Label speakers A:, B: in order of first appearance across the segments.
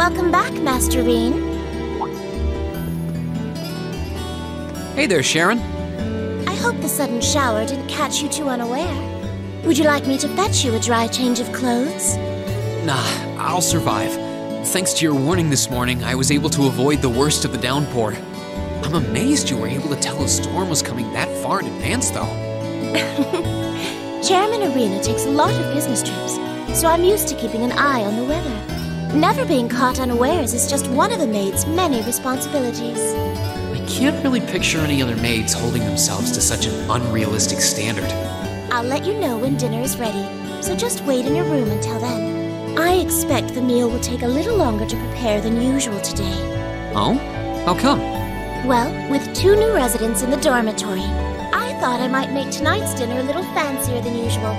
A: Welcome back, Master Rean.
B: Hey there, Sharon.
A: I hope the sudden shower didn't catch you too unaware. Would you like me to fetch you a dry change of clothes?
B: Nah, I'll survive. Thanks to your warning this morning, I was able to avoid the worst of the downpour. I'm amazed you were able to tell a storm was coming that far in advance, though.
A: Chairman Arena takes a lot of business trips, so I'm used to keeping an eye on the weather. Never being caught unawares is just one of the maid's many responsibilities.
B: I can't really picture any other maids holding themselves to such an unrealistic standard.
A: I'll let you know when dinner is ready, so just wait in your room until then. I expect the meal will take a little longer to prepare than usual today.
B: Oh? How come?
A: Well, with 2 new residents in the dormitory, I thought I might make tonight's dinner a little fancier than usual.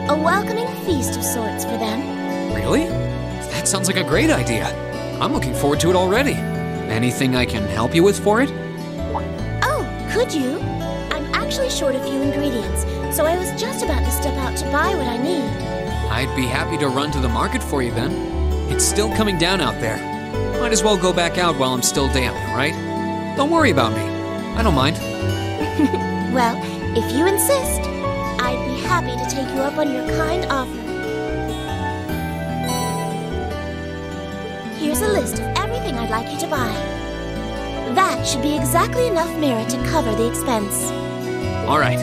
A: A welcoming feast of sorts for them.
B: Really? That sounds like a great idea. I'm looking forward to it already. Anything I can help you with for it?
A: Oh, could you? I'm actually short a few ingredients, so I was just about to step out to buy what I need.
B: I'd be happy to run to the market for you then. It's still coming down out there. Might as well go back out while I'm still damp, right? Don't worry about me. I don't mind.
A: Well, if you insist, I'd be happy to take you up on your kind offer. Here's a list of everything I'd like you to buy. That should be exactly enough merit to cover the expense.
B: All right.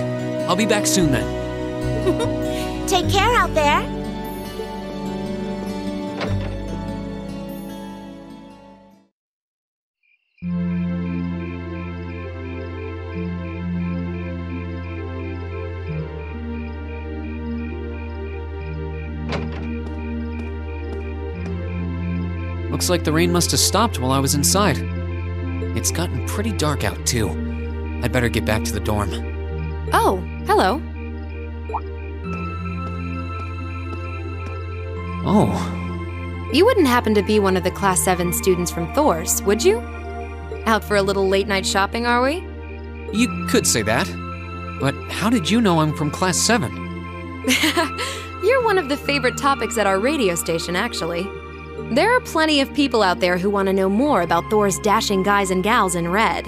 B: I'll be back soon then.
A: Take care out there.
B: Looks like the rain must have stopped while I was inside. It's gotten pretty dark out, too. I'd better get back to the dorm.
C: Oh, hello.
B: Oh.
C: You wouldn't happen to be one of the Class 7 students from Thors, would you? Out for a little late-night shopping, are we?
B: You could say that. But how did you know I'm from Class 7?
C: You're one of the favorite topics at our radio station, actually. There are plenty of people out there who want to know more about Thor's dashing guys and gals in red.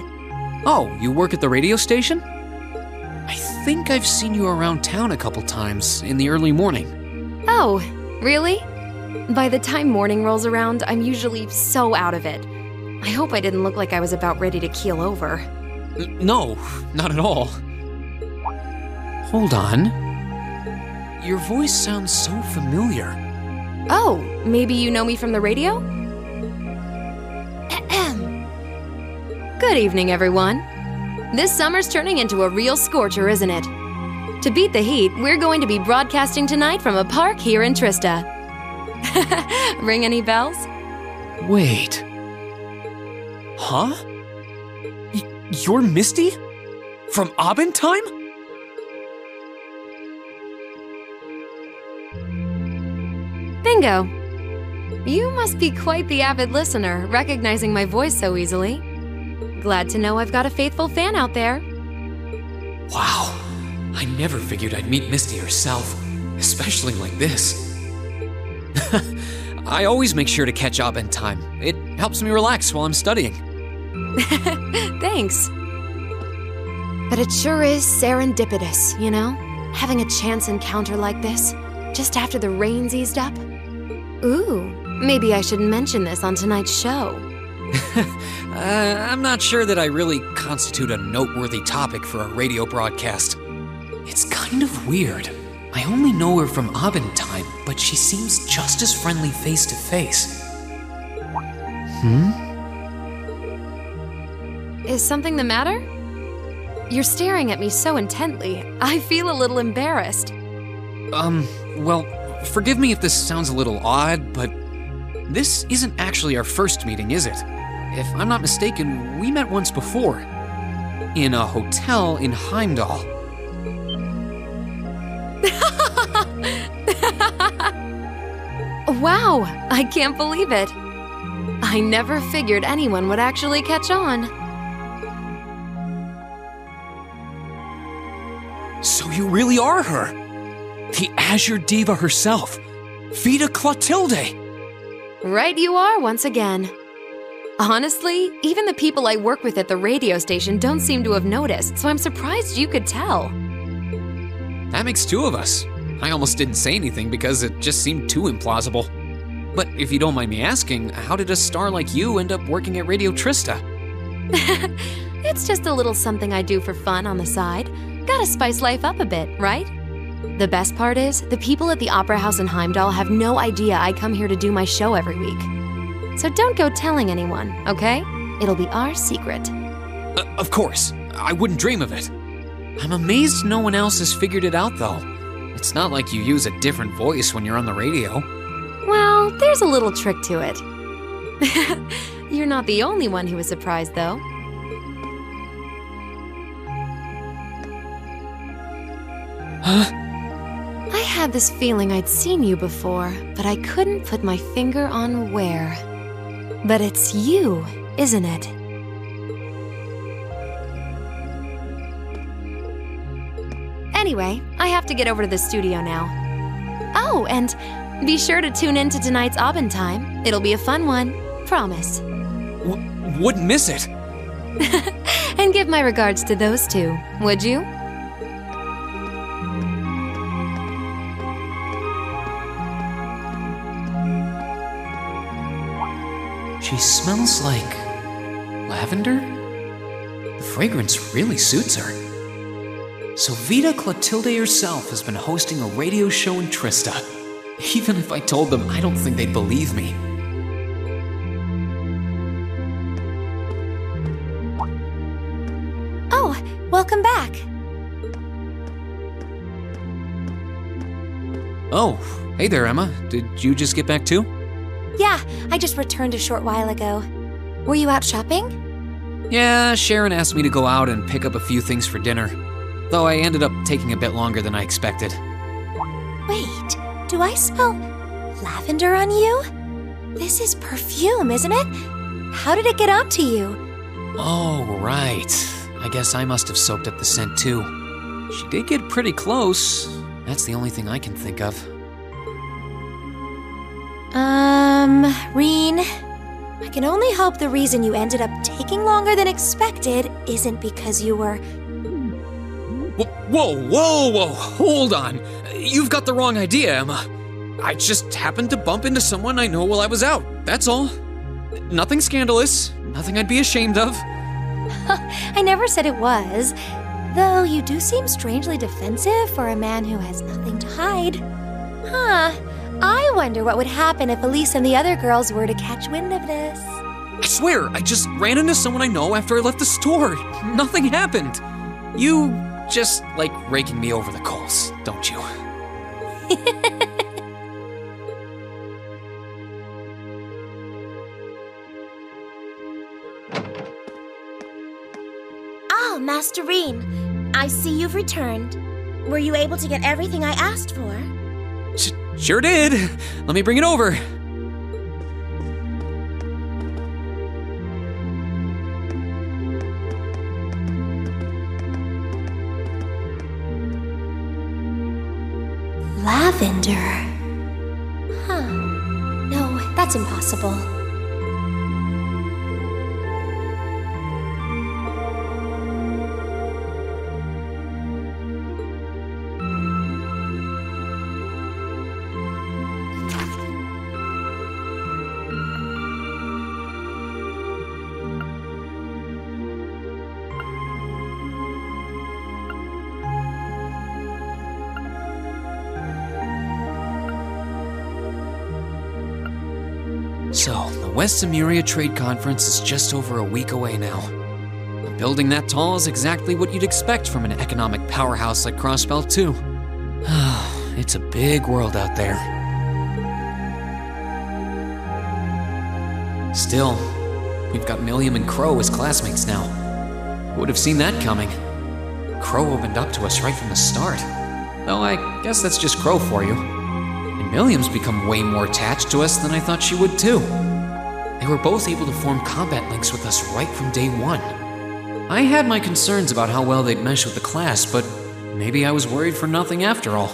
B: Oh, you work at the radio station? I think I've seen you around town a couple times in the early morning.
C: Oh, really? By the time morning rolls around, I'm usually so out of it. I hope I didn't look like I was about ready to keel over.
B: No, not at all. Hold on. Your voice sounds so familiar.
C: Oh, maybe you know me from the radio? Good evening, everyone. This summer's turning into a real scorcher, isn't it? To beat the heat, we're going to be broadcasting tonight from a park here in Trista. Ring any bells?
B: Wait. Huh? You're Misty? From Abend Time?
C: Bingo. You must be quite the avid listener, recognizing my voice so easily. Glad to know I've got a faithful fan out there.
B: Wow. I never figured I'd meet Misty herself, especially like this. I always make sure to catch Abend Time. It helps me relax while I'm studying.
C: Thanks. But it sure is serendipitous, you know? Having a chance encounter like this, just after the rain's eased up. Ooh, maybe I should mention this on tonight's show.
B: I'm not sure that I really constitute a noteworthy topic for a radio broadcast. It's kind of weird. I only know her from Abend Time, but she seems just as friendly face to face.
C: Is something the matter? You're staring at me so intently, I feel a little embarrassed.
B: Well, forgive me if this sounds a little odd, but this isn't actually our first meeting, is it? If I'm not mistaken, we met once before. In a hotel in Heimdall.
C: Wow, I can't believe it. I never figured anyone would actually catch on.
B: So you really are her! The Azure Diva herself, Vita Clotilde!
C: Right you are once again. Honestly, even the people I work with at the radio station don't seem to have noticed, so I'm surprised you could tell.
B: That makes two of us. I almost didn't say anything because it just seemed too implausible. But if you don't mind me asking, how did a star like you end up working at Radio Trista?
C: It's just a little something I do for fun on the side. Gotta spice life up a bit, right? The best part is, the people at the Opera House in Heimdall have no idea I come here to do my show every week. So don't go telling anyone, okay? It'll be our secret.
B: Of course. I wouldn't dream of it. I'm amazed no one else has figured it out, though. It's not like you use a different voice when you're on the radio.
C: Well, there's a little trick to it. You're not the only one who was surprised, though.
B: Huh?
C: I had this feeling I'd seen you before, but I couldn't put my finger on where. But it's you, isn't it? Anyway, I have to get over to the studio now. Oh, and be sure to tune in to tonight's Abend Time. It'll be a fun one, promise.
B: Wouldn't miss it.
C: And give my regards to those two, would you?
B: She smells like lavender? The fragrance really suits her. So Vita Clotilde herself has been hosting a radio show in Trista. Even if I told them, I don't think they'd believe me.
A: Oh, welcome back.
B: Oh, hey there, Emma. Did you just get back too?
A: Yeah, I just returned a short while ago. Were you out shopping?
B: Yeah, Sharon asked me to go out and pick up a few things for dinner. Though I ended up taking a bit longer than I expected.
A: Wait, do I smell lavender on you? This is perfume, isn't it? How did it get onto you?
B: Oh, right. I guess I must have soaked up the scent too. She did get pretty close. That's the only thing I can think of.
A: Rean, I can only hope the reason you ended up taking longer than expected isn't because you were...
B: Whoa, hold on. You've got the wrong idea, Emma. I just happened to bump into someone I know while I was out, that's all. Nothing scandalous, nothing I'd be ashamed of.
A: I never said it was. Though you do seem strangely defensive for a man who has nothing to hide. Huh. I wonder what would happen if Elise and the other girls were to catch wind of this.
B: I swear, I just ran into someone I know after I left the store. Nothing happened. You just like raking me over the coals, don't you?
A: Oh, Master Rean, I see you've returned. Were you able to get everything I asked for?
B: Sure did. Let me bring it over.
A: Lavender. Huh. No, that's impossible.
B: So, the West Emuria Trade Conference is just over a week away now. A building that tall is exactly what you'd expect from an economic powerhouse like Crossbelt, too. It's a big world out there. Still, we've got Milliam and Crow as classmates now. Who would have seen that coming? Crow opened up to us right from the start. Though I guess that's just Crow for you. And Milliam's become way more attached to us than I thought she would too. They were both able to form combat links with us right from day one. I had my concerns about how well they'd mesh with the class, but maybe I was worried for nothing after all.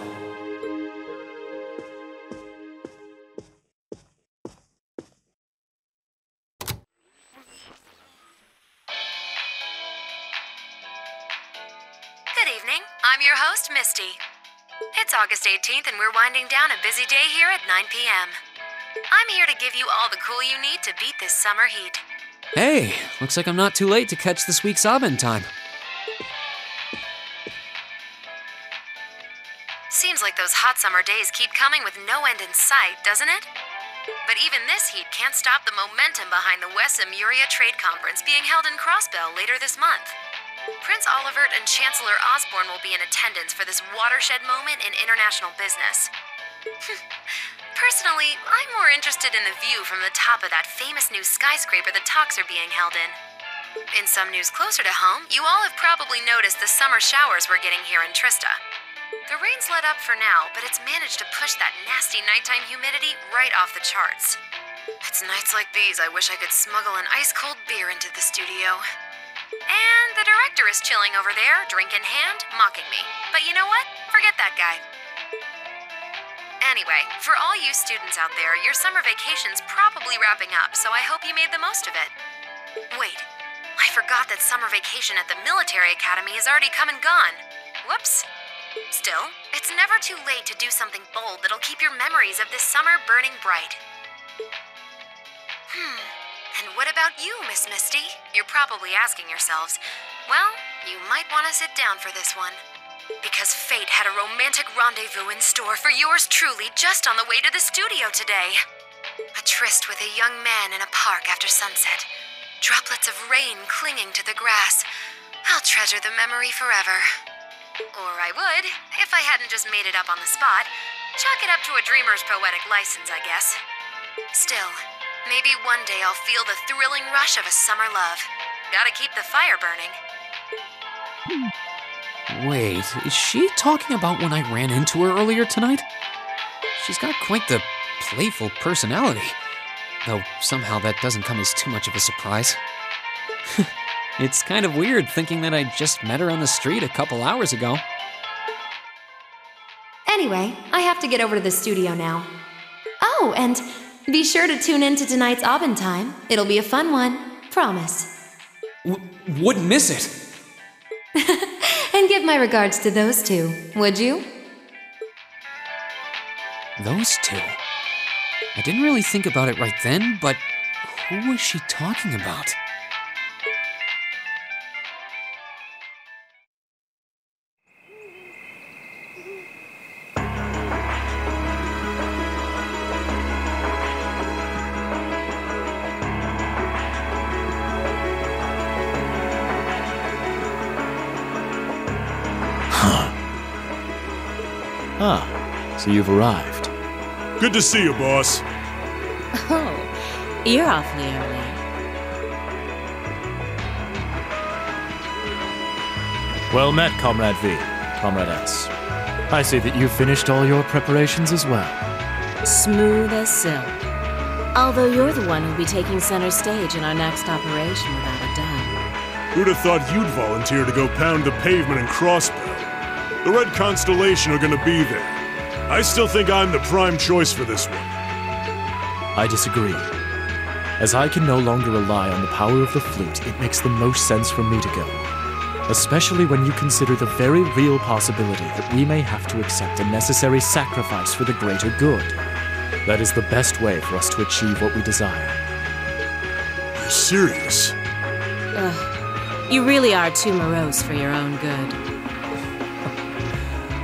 C: evening. I'm your host, Misty. It's August 18th and we're winding down a busy day here at 9 p.m. I'm here to give you all the cool you need to beat this summer heat.
B: Hey, looks like I'm not too late to catch this week's Abend Time.
C: Seems like those hot summer days keep coming with no end in sight, doesn't it? But even this heat can't stop the momentum behind the West Emuria Trade Conference being held in Crossbell later this month. Prince Olivert and Chancellor Osborne will be in attendance for this watershed moment in international business. Personally, I'm more interested in the view from the top of that famous new skyscraper the talks are being held in. In some news closer to home, you all have probably noticed the summer showers we're getting here in Trista. The rain's let up for now, but it's managed to push that nasty nighttime humidity right off the charts. It's nights like these I wish I could smuggle an ice-cold beer into the studio. And the director is chilling over there, drink in hand, mocking me. But you know what? Forget that guy. Anyway, for all you students out there, your summer vacation's probably wrapping up, so I hope you made the most of it. Wait, I forgot that summer vacation at the military academy has already come and gone. Whoops. Still, it's never too late to do something bold that'll keep your memories of this summer burning bright. And what about you, Miss Misty? You're probably asking yourselves, well, you might want to sit down for this one. Because fate had a romantic rendezvous in store for yours truly just on the way to the studio today. A tryst with a young man in a park after sunset. Droplets of rain clinging to the grass. I'll treasure the memory forever. Or I would, if I hadn't just made it up on the spot. Chalk it up to a dreamer's poetic license, I guess. Still, maybe one day I'll feel the thrilling rush of a summer love. Gotta keep the fire burning.
B: Wait, is she talking about when I ran into her earlier tonight? She's got quite the playful personality. Though somehow that doesn't come as too much of a surprise. It's kind of weird thinking that I just met her on the street a couple hours ago.
C: Anyway, I have to get over to the studio now. Oh, and be sure to tune in to tonight's Abend Time. It'll be a fun one. Promise.
B: Wouldn't miss it.
C: And give my regards to those two, would you?
B: Those two? I didn't really think about it right then, but who was she talking about?
D: So you've arrived.
E: Good to see you, boss.
F: Oh, you're awfully early.
D: Well met, Comrade V, Comrade S. I see that you've finished all your preparations as well.
F: Smooth as silk. Although you're the one who'll be taking center stage in our next operation without a doubt.
E: Who'd have thought you'd volunteer to go pound the pavement in Crossbell? The Red Constellation are gonna be there. I still think I'm the prime choice for this one.
D: I disagree. As I can no longer rely on the power of the flute, it makes the most sense for me to go. Especially when you consider the very real possibility that we may have to accept a necessary sacrifice for the greater good. That is the best way for us to achieve what we desire.
E: You're serious?
F: Ugh, you really are too morose for your own good.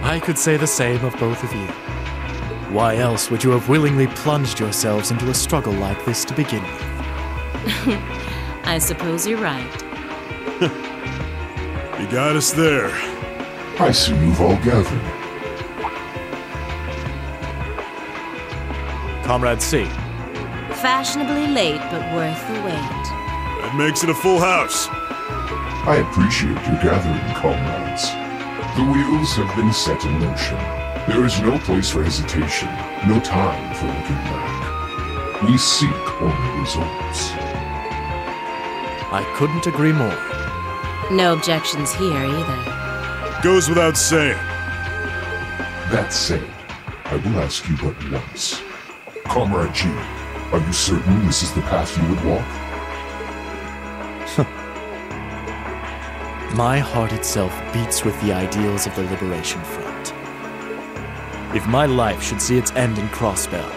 D: I could say the same of both of you. Why else would you have willingly plunged yourselves into a struggle like this to begin with?
F: I suppose you're right.
E: You got us there.
G: I see you've all gathered.
D: Comrade C.
F: Fashionably late, but worth the wait.
E: That makes it a full house.
G: I appreciate your gathering, comrades. The wheels have been set in motion. There is no place for hesitation, no time for looking back. We seek only results.
D: I couldn't agree more.
F: No objections here either.
E: Goes without saying.
G: That said, I will ask you but once. Comrade G, are you certain this is the path you would walk?
D: My heart itself beats with the ideals of the Liberation Front. If my life should see its end in Crossbell,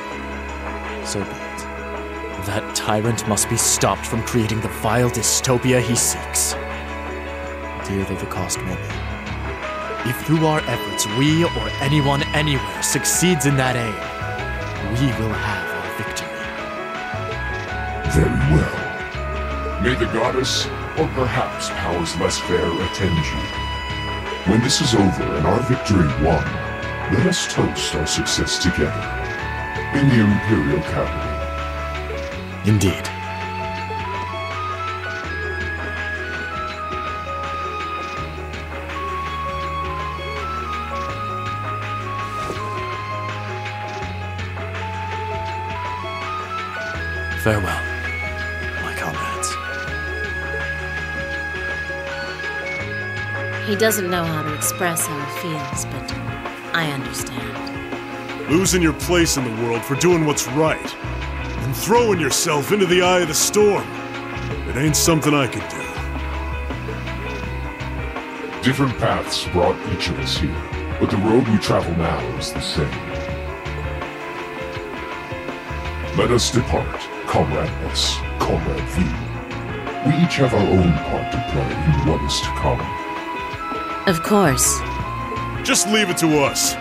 D: so be it. That tyrant must be stopped from creating the vile dystopia he seeks, dear though the cost may be. If through our efforts we or anyone anywhere succeeds in that aim, we will have our victory.
G: Very well. May the goddess, or perhaps powers less fair, attend you. When this is over and our victory won, let us toast our success together in the Imperial capital.
D: Indeed. Farewell, my comrades.
F: He doesn't know how to express how he feels, but I understand.
E: Losing your place in the world for doing what's right, and throwing yourself into the eye of the storm. It ain't something I could do.
G: Different paths brought each of us here, but the road we travel now is the same. Let us depart, Comrade S, Comrade V. We each have our own part to play in what is to come.
F: Of course.
E: Just leave it to us.